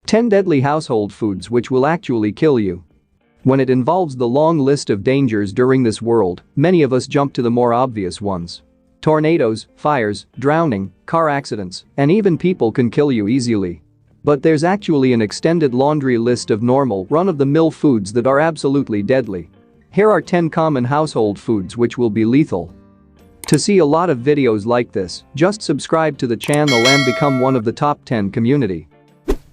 10 deadly household foods which will actually kill you. When it involves the long list of dangers during this world, many of us jump to the more obvious ones. Tornadoes, fires, drowning, car accidents, and even people can kill you easily. But there's actually an extended laundry list of normal, run-of-the-mill foods that are absolutely deadly. Here are 10 common household foods which will be lethal. To see a lot of videos like this, just subscribe to the channel and become one of the top 10 community.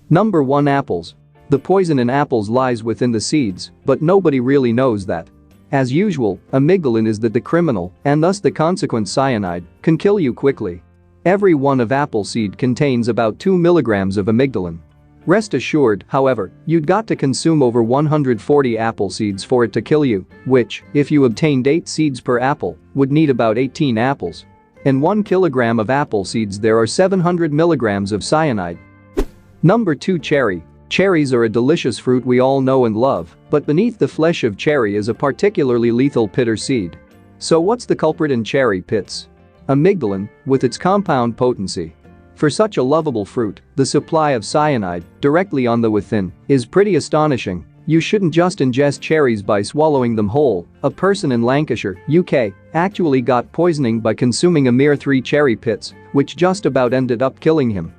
Number 1. Apples. The poison in apples lies within the seeds, but nobody really knows that. As usual, amygdalin is the criminal, and thus the consequent cyanide can kill you quickly. Every one of apple seed contains about 2 milligrams of amygdalin. Rest assured, however, you'd got to consume over 140 apple seeds for it to kill you, which, if you obtained 8 seeds per apple, would need about 18 apples. In 1 kilogram of apple seeds there are 700 milligrams of cyanide. Number 2. Cherry. Cherries are a delicious fruit we all know and love, but beneath the flesh of cherry is a particularly lethal pitter seed. So what's the culprit in cherry pits? Amygdalin, with its compound potency. For such a lovable fruit, the supply of cyanide, directly on the within, is pretty astonishing. You shouldn't just ingest cherries by swallowing them whole. A person in Lancashire, UK, actually got poisoning by consuming a mere 3 cherry pits, which just about ended up killing him.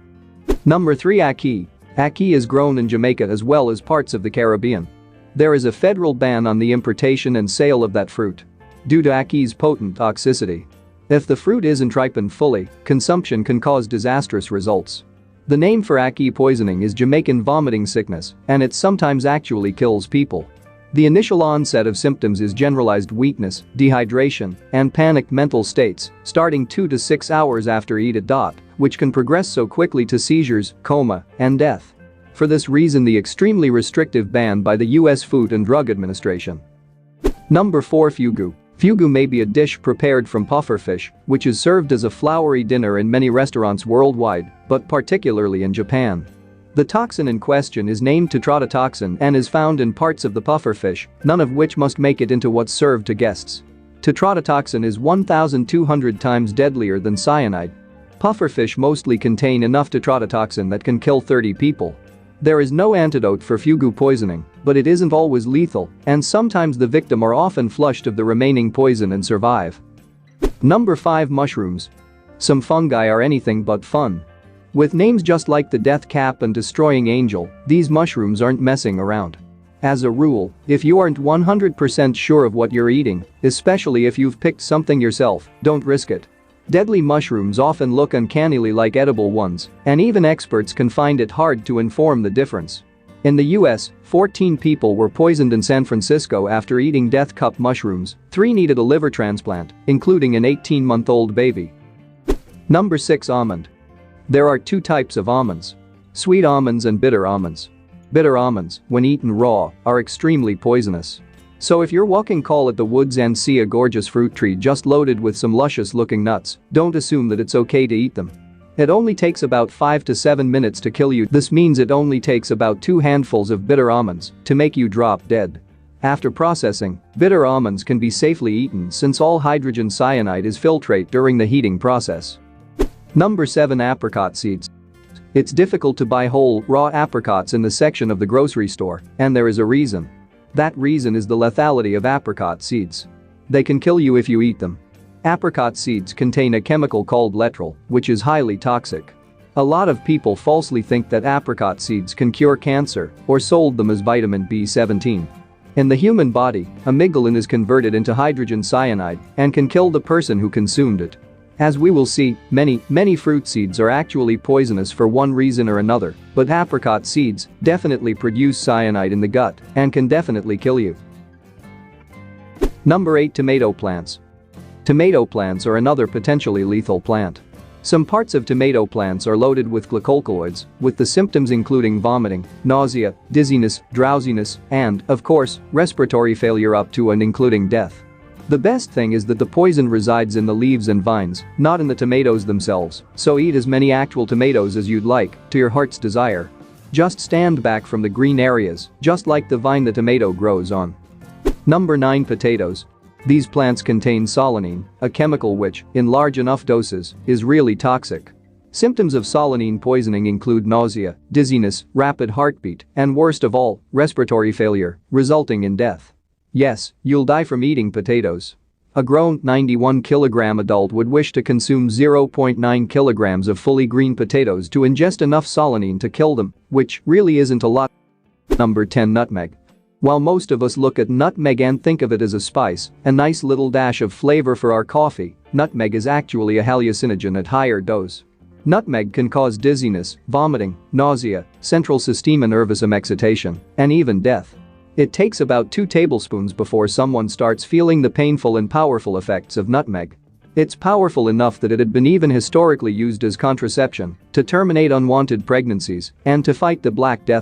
Number 3. Ackee. Ackee is grown in Jamaica as well as parts of the Caribbean. There is a federal ban on the importation and sale of that fruit due to ackee's potent toxicity. If the fruit isn't ripened fully, consumption can cause disastrous results. The name for ackee poisoning is Jamaican vomiting sickness, and it sometimes actually kills people. The initial onset of symptoms is generalized weakness, dehydration, and panicked mental states, starting 2 to 6 hours after eat. Which can progress so quickly to seizures, coma, and death. For this reason, the extremely restrictive ban by the US Food and Drug Administration. Number 4. Fugu. Fugu may be a dish prepared from pufferfish, which is served as a flowery dinner in many restaurants worldwide, but particularly in Japan. The toxin in question is named tetrodotoxin and is found in parts of the pufferfish, none of which must make it into what's served to guests. Tetrodotoxin is 1,200 times deadlier than cyanide. Pufferfish mostly contain enough tetrodotoxin that can kill 30 people. There is no antidote for fugu poisoning, but it isn't always lethal, and sometimes the victim are often flushed of the remaining poison and survive. Number 5. Mushrooms. Some fungi are anything but fun. With names just like the Death Cap and Destroying Angel, these mushrooms aren't messing around. As a rule, if you aren't 100% sure of what you're eating, especially if you've picked something yourself, don't risk it. Deadly mushrooms often look uncannily like edible ones, and even experts can find it hard to inform the difference. In the US, 14 people were poisoned in San Francisco after eating death cup mushrooms. 3 needed a liver transplant, including an 18-month-old baby. Number 6. Almond. There are 2 types of almonds: sweet almonds and bitter almonds. Bitter almonds, when eaten raw, are extremely poisonous. So if you're walking call at the woods and see a gorgeous fruit tree just loaded with some luscious-looking nuts, don't assume that it's okay to eat them. It only takes about 5 to 7 minutes to kill you. This means it only takes about 2 handfuls of bitter almonds to make you drop dead. After processing, bitter almonds can be safely eaten since all hydrogen cyanide is filtrate during the heating process. Number 7. Apricot seeds. It's difficult to buy whole, raw apricots in the section of the grocery store, and there is a reason. That reason is the lethality of apricot seeds. They can kill you if you eat them. Apricot seeds contain a chemical called letrol, which is highly toxic. A lot of people falsely think that apricot seeds can cure cancer or sold them as vitamin B17. In the human body, amygdalin is converted into hydrogen cyanide and can kill the person who consumed it. As we will see, many fruit seeds are actually poisonous for one reason or another, but apricot seeds definitely produce cyanide in the gut and can definitely kill you. Number 8. Tomato plants. Tomato plants are another potentially lethal plant. Some parts of tomato plants are loaded with glycoalkaloids, with the symptoms including vomiting, nausea, dizziness, drowsiness, and, of course, respiratory failure up to and including death. The best thing is that the poison resides in the leaves and vines, not in the tomatoes themselves, so eat as many actual tomatoes as you'd like, to your heart's desire. Just stand back from the green areas, just like the vine the tomato grows on. Number 9. Potatoes. These plants contain solanine, a chemical which, in large enough doses, is really toxic. Symptoms of solanine poisoning include nausea, dizziness, rapid heartbeat, and worst of all, respiratory failure, resulting in death. Yes, you'll die from eating potatoes. A grown 91-kilogram adult would wish to consume 0.9 kilograms of fully green potatoes to ingest enough solanine to kill them, which really isn't a lot. Number 10. Nutmeg. While most of us look at nutmeg and think of it as a spice, a nice little dash of flavor for our coffee, nutmeg is actually a hallucinogen at higher dose. Nutmeg can cause dizziness, vomiting, nausea, central system nervous excitation, and even death. It takes about 2 tablespoons before someone starts feeling the painful and powerful effects of nutmeg. It's powerful enough that it had been even historically used as contraception, to terminate unwanted pregnancies, and to fight the Black Death.